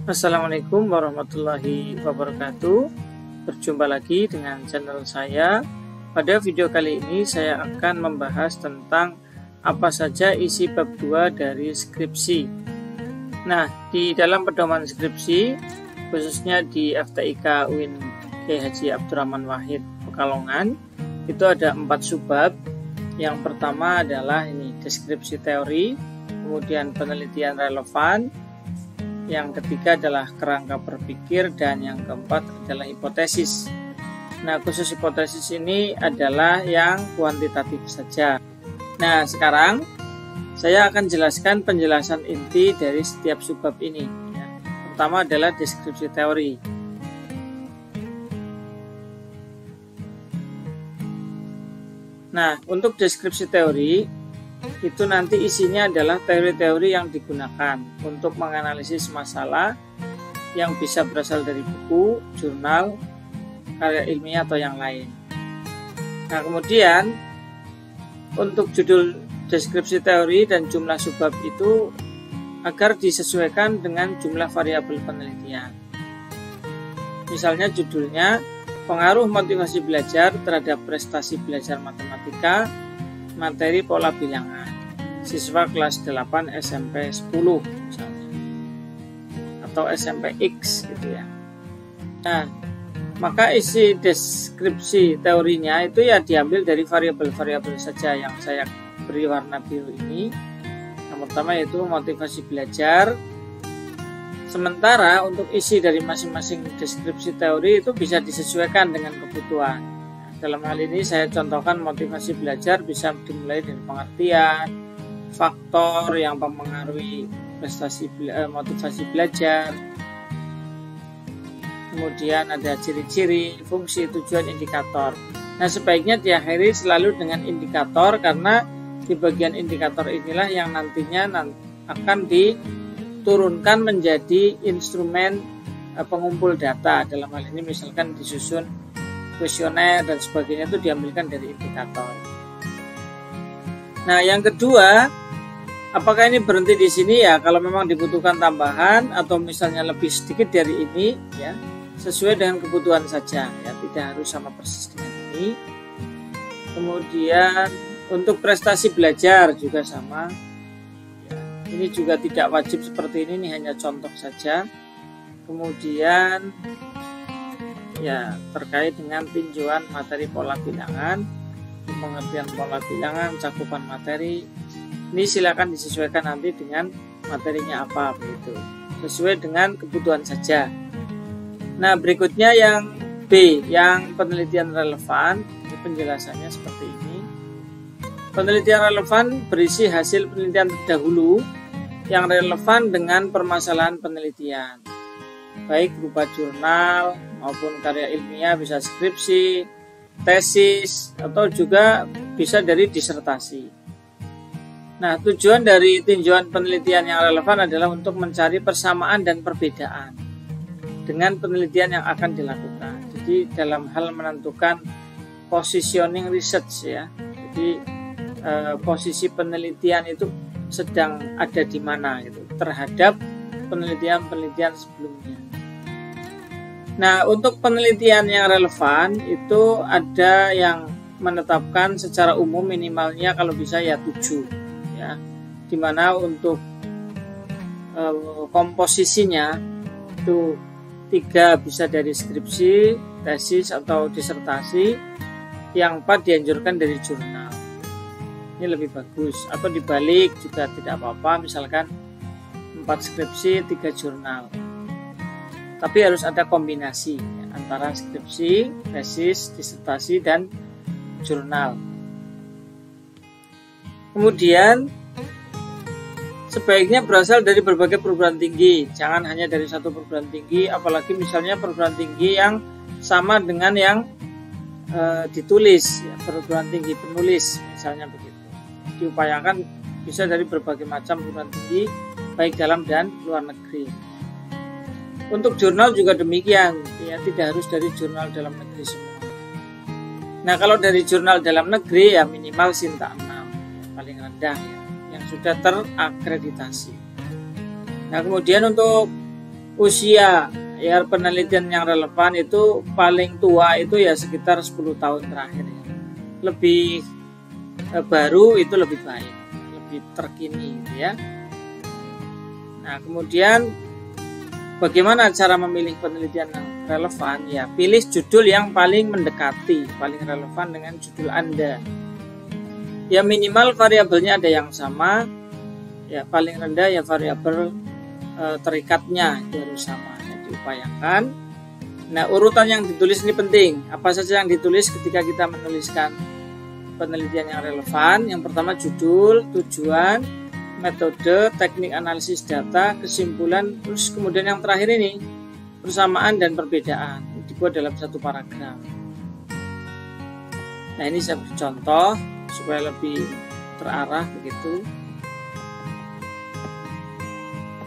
Assalamualaikum warahmatullahi wabarakatuh. Berjumpa lagi dengan channel saya. Pada video kali ini saya akan membahas tentang apa saja isi bab 2 dari skripsi. Nah, di dalam pedoman skripsi, khususnya di FTIK UIN Kiai Haji Abdurrahman Wahid Pekalongan, itu ada 4 subbab. Yang pertama adalah ini deskripsi teori, kemudian penelitian relevan, yang ketiga adalah kerangka berpikir, dan yang keempat adalah hipotesis. Nah, khusus hipotesis ini adalah yang kuantitatif saja. Nah, sekarang saya akan jelaskan penjelasan inti dari setiap subbab ini. Pertama adalah deskripsi teori. Nah, untuk deskripsi teori itu nanti isinya adalah teori-teori yang digunakan untuk menganalisis masalah yang bisa berasal dari buku, jurnal, karya ilmiah atau yang lain. Nah, kemudian untuk judul deskripsi teori dan jumlah subbab itu agar disesuaikan dengan jumlah variabel penelitian. Misalnya judulnya pengaruh motivasi belajar terhadap prestasi belajar matematika materi pola bilangan siswa kelas 8 SMP 10 misalnya, atau SMP X gitu ya. Nah, maka isi deskripsi teorinya itu ya diambil dari variabel-variabel saja yang saya beri warna biru ini. Yang pertama yaitu motivasi belajar. Sementara untuk isi dari masing-masing deskripsi teori itu bisa disesuaikan dengan kebutuhan. Dalam hal ini saya contohkan motivasi belajar bisa dimulai dari pengertian, faktor yang mempengaruhi motivasi belajar, kemudian ada ciri-ciri, fungsi, tujuan, indikator. Nah, sebaiknya diakhiri selalu dengan indikator, karena di bagian indikator inilah yang nantinya akan diturunkan menjadi instrumen pengumpul data. Dalam hal ini misalkan disusun kuesioner dan sebagainya itu diambilkan dari indikator. Nah, yang kedua, apakah ini berhenti di sini ya? Kalau memang dibutuhkan tambahan atau misalnya lebih sedikit dari ini, ya sesuai dengan kebutuhan saja, ya tidak harus sama persis dengan ini. Kemudian untuk prestasi belajar juga sama. Ya, ini juga tidak wajib seperti ini hanya contoh saja. Kemudian ya terkait dengan tinjauan materi pola bilangan, pengertian pola bilangan, cakupan materi, ini silakan disesuaikan nanti dengan materinya apa begitu, sesuai dengan kebutuhan saja. Nah, berikutnya yang B, yang penelitian relevan, ini penjelasannya seperti ini. Penelitian relevan berisi hasil penelitian terdahulu yang relevan dengan permasalahan penelitian, baik berupa jurnal maupun karya ilmiah, bisa skripsi, tesis, atau juga bisa dari disertasi. Nah, tujuan dari tinjauan penelitian yang relevan adalah untuk mencari persamaan dan perbedaan dengan penelitian yang akan dilakukan. Jadi dalam hal menentukan positioning research ya. Jadi posisi penelitian itu sedang ada di mana gitu terhadap penelitian-penelitian sebelumnya. Nah, untuk penelitian yang relevan itu ada yang menetapkan secara umum minimalnya kalau bisa ya 7 ya. Dimana untuk komposisinya itu 3 bisa dari skripsi, tesis atau disertasi, yang 4 dianjurkan dari jurnal. Ini lebih bagus, atau dibalik juga tidak apa-apa, misalkan 4 skripsi, 3 jurnal. Tapi harus ada kombinasi antara skripsi, tesis, disertasi, dan jurnal. Kemudian sebaiknya berasal dari berbagai perguruan tinggi, jangan hanya dari satu perguruan tinggi, apalagi misalnya perguruan tinggi yang sama dengan yang ditulis, ya, perguruan tinggi penulis misalnya begitu. Diupayakan bisa dari berbagai macam perguruan tinggi, baik dalam dan luar negeri. Untuk jurnal juga demikian, ya tidak harus dari jurnal dalam negeri semua. Nah, kalau dari jurnal dalam negeri ya minimal Sinta 6, paling rendah ya, yang sudah terakreditasi. Nah, kemudian untuk usia ya penelitian yang relevan itu paling tua itu ya sekitar 10 tahun terakhir ya. Lebih baru itu lebih baik, lebih terkini ya. Nah, kemudian bagaimana cara memilih penelitian yang relevan? Ya, pilih judul yang paling mendekati, paling relevan dengan judul Anda. Ya, minimal variabelnya ada yang sama. Ya, paling rendah ya variabel terikatnya itu harus sama, yang diupayakan. Nah, urutan yang ditulis ini penting. Apa saja yang ditulis ketika kita menuliskan penelitian yang relevan? Yang pertama judul, tujuan, metode, teknik analisis data, kesimpulan, terus kemudian yang terakhir ini persamaan dan perbedaan dibuat dalam satu paragraf. Nah, ini saya beri contoh supaya lebih terarah begitu.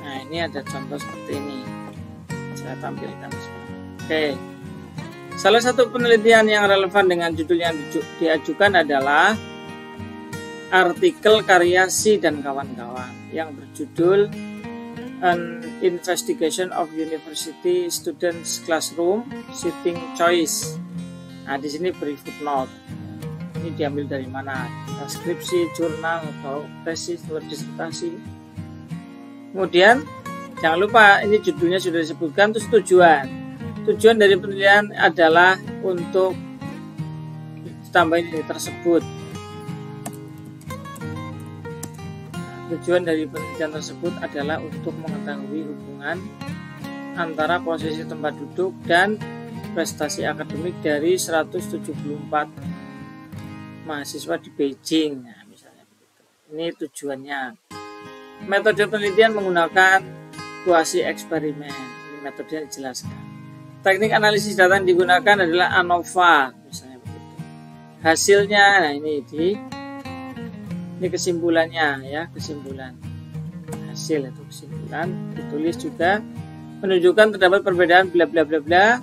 Nah, ini ada contoh seperti ini. Saya tampilkan. Oke. Salah satu penelitian yang relevan dengan judul yang diajukan adalah artikel karya Si dan kawan-kawan yang berjudul An Investigation of University Students Classroom Sitting Choice. Nah, di sini beri footnote. Ini diambil dari mana? Skripsi, jurnal, atau tesis, atau disertasi. Kemudian jangan lupa ini judulnya sudah disebutkan, terus tujuan. Tujuan dari penelitian adalah untuk tambahin ini tersebut. Tujuan dari penelitian tersebut adalah untuk mengetahui hubungan antara posisi tempat duduk dan prestasi akademik dari 174 mahasiswa di Beijing. Nah, misalnya begitu. Ini tujuannya. Metode penelitian menggunakan kuasi eksperimen. Ini metodenya dijelaskan. Teknik analisis data yang digunakan adalah ANOVA, misalnya begitu. Hasilnya, nah ini kesimpulannya ya, kesimpulan. Hasil itu kesimpulan. Ditulis juga menunjukkan terdapat perbedaan bla bla bla bla.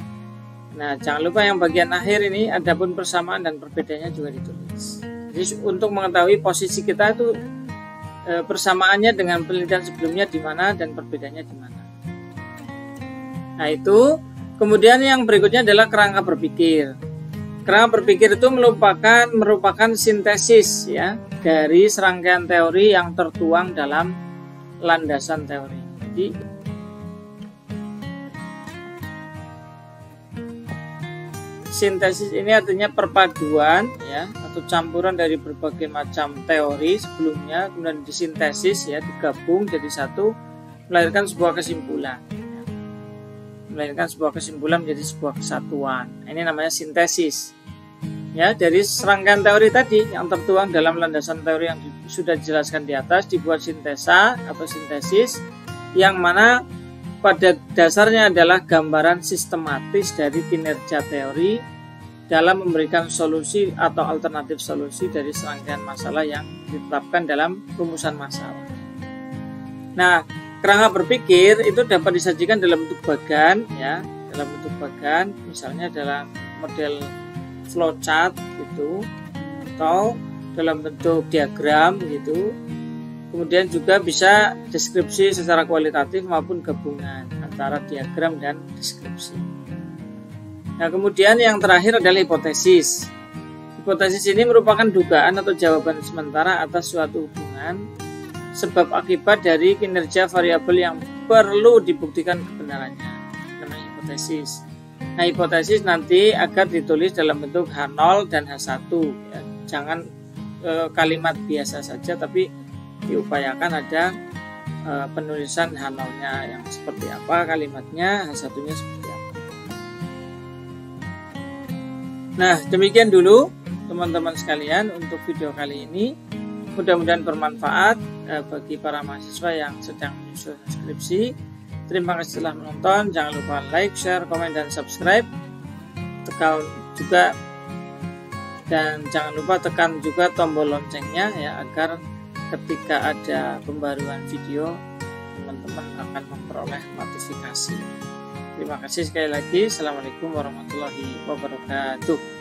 Nah, jangan lupa yang bagian akhir ini adapun persamaan dan perbedaannya juga ditulis. Jadi untuk mengetahui posisi kita itu persamaannya dengan penelitian sebelumnya di mana dan perbedaannya di mana. Nah, itu. Kemudian yang berikutnya adalah kerangka berpikir. Kerangka berpikir itu merupakan sintesis ya dari serangkaian teori yang tertuang dalam landasan teori. Jadi sintesis ini artinya perpaduan ya atau campuran dari berbagai macam teori sebelumnya kemudian disintesis ya, digabung jadi satu, melahirkan sebuah kesimpulan. Melahirkan sebuah kesimpulan menjadi sebuah kesatuan. Ini namanya sintesis. Ya, dari serangkaian teori tadi yang tertuang dalam landasan teori yang sudah dijelaskan di atas dibuat sintesa atau sintesis yang mana pada dasarnya adalah gambaran sistematis dari kinerja teori dalam memberikan solusi atau alternatif solusi dari serangkaian masalah yang ditetapkan dalam rumusan masalah. Nah, kerangka berpikir itu dapat disajikan dalam bentuk bagan, ya, dalam bentuk bagan, misalnya dalam model flowchart gitu, atau dalam bentuk diagram gitu. Kemudian juga bisa deskripsi secara kualitatif maupun gabungan antara diagram dan deskripsi. Nah, kemudian yang terakhir adalah hipotesis. Hipotesis ini merupakan dugaan atau jawaban sementara atas suatu hubungan sebab akibat dari kinerja variabel yang perlu dibuktikan kebenarannya. Namanya hipotesis. Nah, hipotesis nanti agar ditulis dalam bentuk H0 dan H1. Ya, jangan kalimat biasa saja, tapi diupayakan ada penulisan H0-nya yang seperti apa kalimatnya, H1-nya seperti apa. Nah, demikian dulu teman-teman sekalian untuk video kali ini. Mudah-mudahan bermanfaat bagi para mahasiswa yang sedang menyusun skripsi. Terima kasih telah menonton. Jangan lupa like, share, komen, dan subscribe. Tekan juga dan jangan lupa tekan juga tombol loncengnya ya agar ketika ada pembaruan video teman-teman akan memperoleh notifikasi. Terima kasih sekali lagi. Assalamualaikum warahmatullahi wabarakatuh.